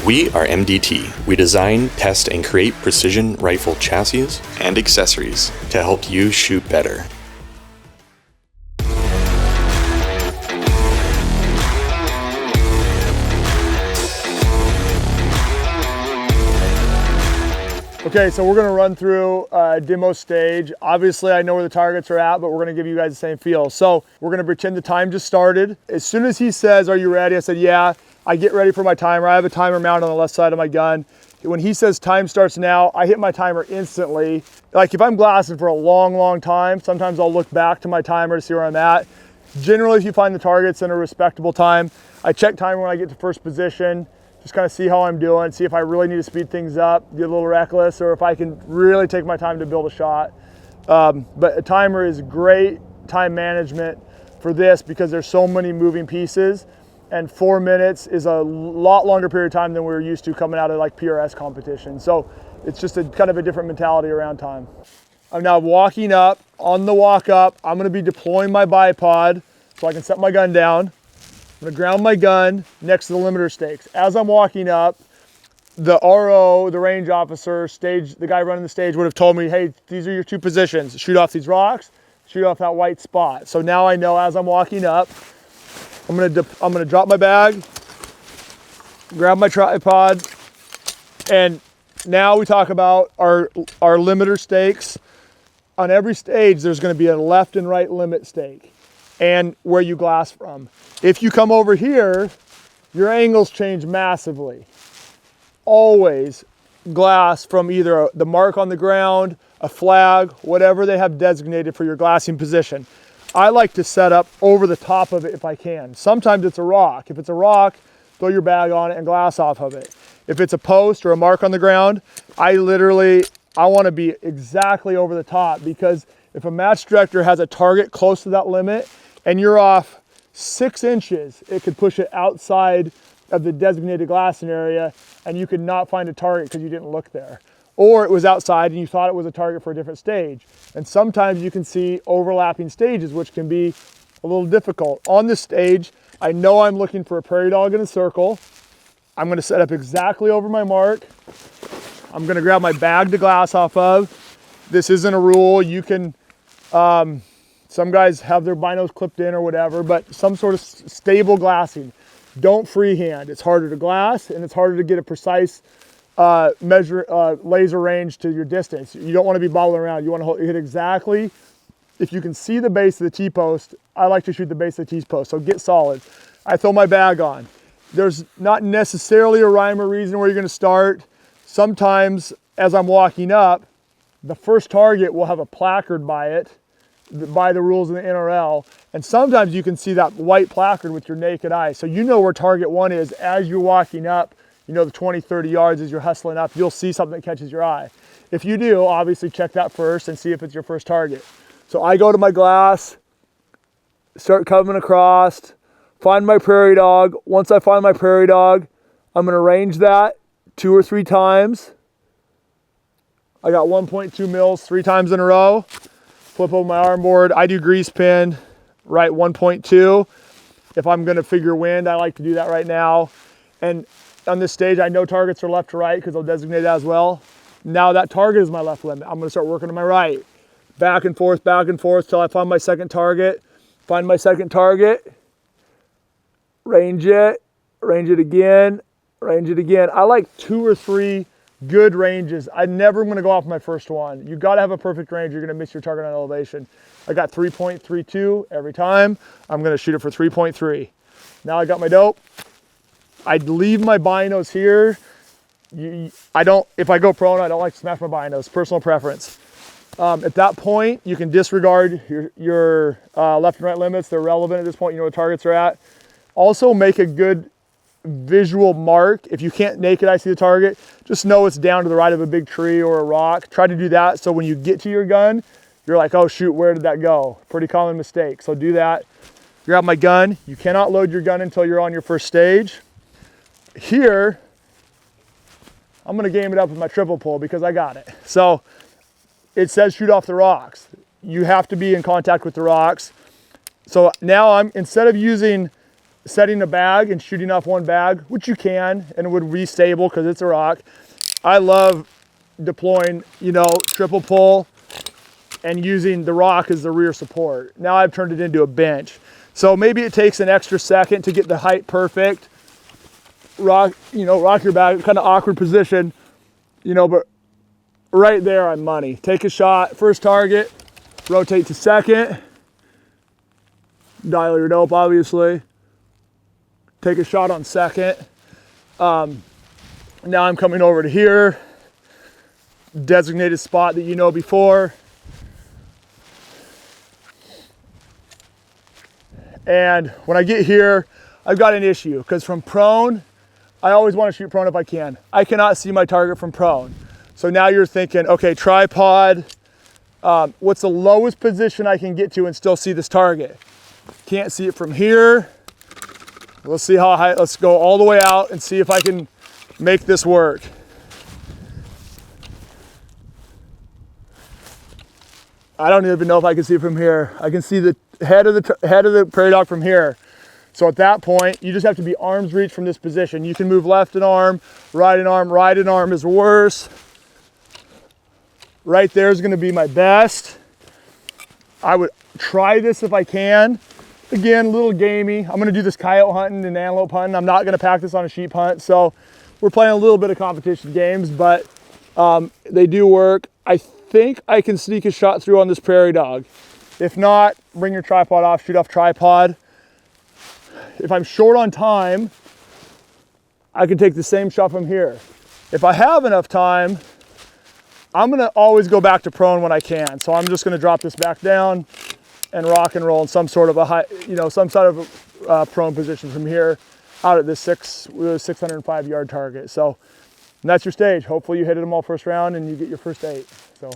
We are MDT. We design, test, and create precision rifle chassis and accessories to help you shoot better. Okay, so we're gonna run through a demo stage. Obviously, I know where the targets are at, but we're gonna give you guys the same feel. So we're gonna pretend the time just started. As soon as he says, "Are you ready?" I said, "Yeah." I get ready for my timer. I have a timer mounted on the left side of my gun. When he says time starts now, I hit my timer instantly. Like if I'm glassing for a long, long time, sometimes I'll look back to my timer to see where I'm at. Generally, if you find the targets in a respectable time, I check timer when I get to first position, just kind of see how I'm doing, see if I really need to speed things up, get a little reckless, or if I can really take my time to build a shot. But a timer is great time management for this because there's so many moving pieces. And 4 minutes is a lot longer period of time than we were used to coming out of like PRS competition. So it's just a kind of a different mentality around time. I'm now walking up. On the walk up, I'm gonna be deploying my bipod so I can set my gun down. I'm gonna ground my gun next to the limiter stakes. As I'm walking up, the RO, the range officer, the guy running the stage would have told me, hey, these are your two positions. Shoot off these rocks, shoot off that white spot. So now I know as I'm walking up, I'm gonna drop my bag, grab my tripod, and now we talk about our limiter stakes. On every stage, there's gonna be a left and right limit stake and where you glass from. If you come over here, your angles change massively. Always glass from either the mark on the ground, a flag, whatever they have designated for your glassing position. I like to set up over the top of it if I can. Sometimes it's a rock. If it's a rock, throw your bag on it and glass off of it. If it's a post or a mark on the ground, I want to be exactly over the top, because if a match director has a target close to that limit and you're off 6 inches, it could push it outside of the designated glassing area and you could not find a target because you didn't look there. Or it was outside and you thought it was a target for a different stage. And sometimes you can see overlapping stages, which can be a little difficult. On this stage, I know I'm looking for a prairie dog in a circle. I'm gonna set up exactly over my mark. I'm gonna grab my bag to glass off of. This isn't a rule. You can, some guys have their binos clipped in or whatever, but some sort of stable glassing. Don't freehand. It's harder to glass and it's harder to get a precise laser range to your distance. You don't want to be bobbling around. You want to hit exactly. If you can see the base of the T-post, I like to shoot the base of the T-post, so get solid. I throw my bag on. There's not necessarily a rhyme or reason where you're going to start. Sometimes as I'm walking up, the first target will have a placard by it, by the rules in the NRL, and sometimes you can see that white placard with your naked eye. So you know where target one is as you're walking up. You know, the 20, 30 yards as you're hustling up, you'll see something that catches your eye. If you do, obviously check that first and see if it's your first target. So I go to my glass, start coming across, find my prairie dog. Once I find my prairie dog, I'm gonna range that 2 or 3 times. I got 1.2 mils 3 times in a row. Flip over my armboard. I do grease pin, right 1.2. If I'm gonna figure wind, I like to do that right now. And on this stage, I know targets are left to right because I'll designate that as well. Now that target is my left limit. I'm gonna start working to my right. Back and forth till I find my second target. Find my second target, range it again, range it again. I like 2 or 3 good ranges. I never gonna go off my first one. You gotta have a perfect range. You're gonna miss your target on elevation. I got 3.32 every time. I'm gonna shoot it for 3.3. Now I got my dope. I'd leave my binos here. If I go prone, I don't like to smash my binos, personal preference. At that point, you can disregard your left and right limits. They're relevant at this point. You know where targets are at. Also make a good visual mark. If you can't naked eye see the target, just know it's down to the right of a big tree or a rock. Try to do that so when you get to your gun, you're like, oh shoot, where did that go? Pretty common mistake. So do that. Grab my gun. You cannot load your gun until you're on your first stage. Here, I'm gonna game it up with my triple pull because I got it. So it says shoot off the rocks. You have to be in contact with the rocks. So now instead of using setting a bag and shooting off one bag, which you can, and it would be stable because it's a rock. I love deploying, you know, triple pull and using the rock as the rear support. Now I've turned it into a bench. So maybe it takes an extra second to get the height perfect. Rock, you know, rock your bag, kind of awkward position, you know, but right there I'm money. Take a shot, first target, rotate to second, dial your dope obviously. Take a shot on second. Now I'm coming over to here, designated spot that you know before. And when I get here, I've got an issue because from prone, I always want to shoot prone if I can. I cannot see my target from prone. So now you're thinking, okay, tripod, what's the lowest position I can get to and still see this target? Can't see it from here. Let's see how high, let's go all the way out and see if I can make this work. I don't even know if I can see it from here. I can see the head of the prairie dog from here. So at that point, you just have to be arm's reach from this position. You can move left an arm, right an arm is worse. Right there is gonna be my best. I would try this if I can. Again, a little gamey. I'm gonna do this coyote hunting and antelope hunting. I'm not gonna pack this on a sheep hunt. So we're playing a little bit of competition games, but they do work. I think I can sneak a shot through on this prairie dog. If not, bring your tripod off, shoot off tripod. If I'm short on time, I can take the same shot from here. If I have enough time, I'm gonna always go back to prone when I can. So I'm just gonna drop this back down and rock and roll in some sort of a high, you know, some sort of prone position from here out at this 605 yard target. So that's your stage. Hopefully you hit them all first round and you get your first 8. So.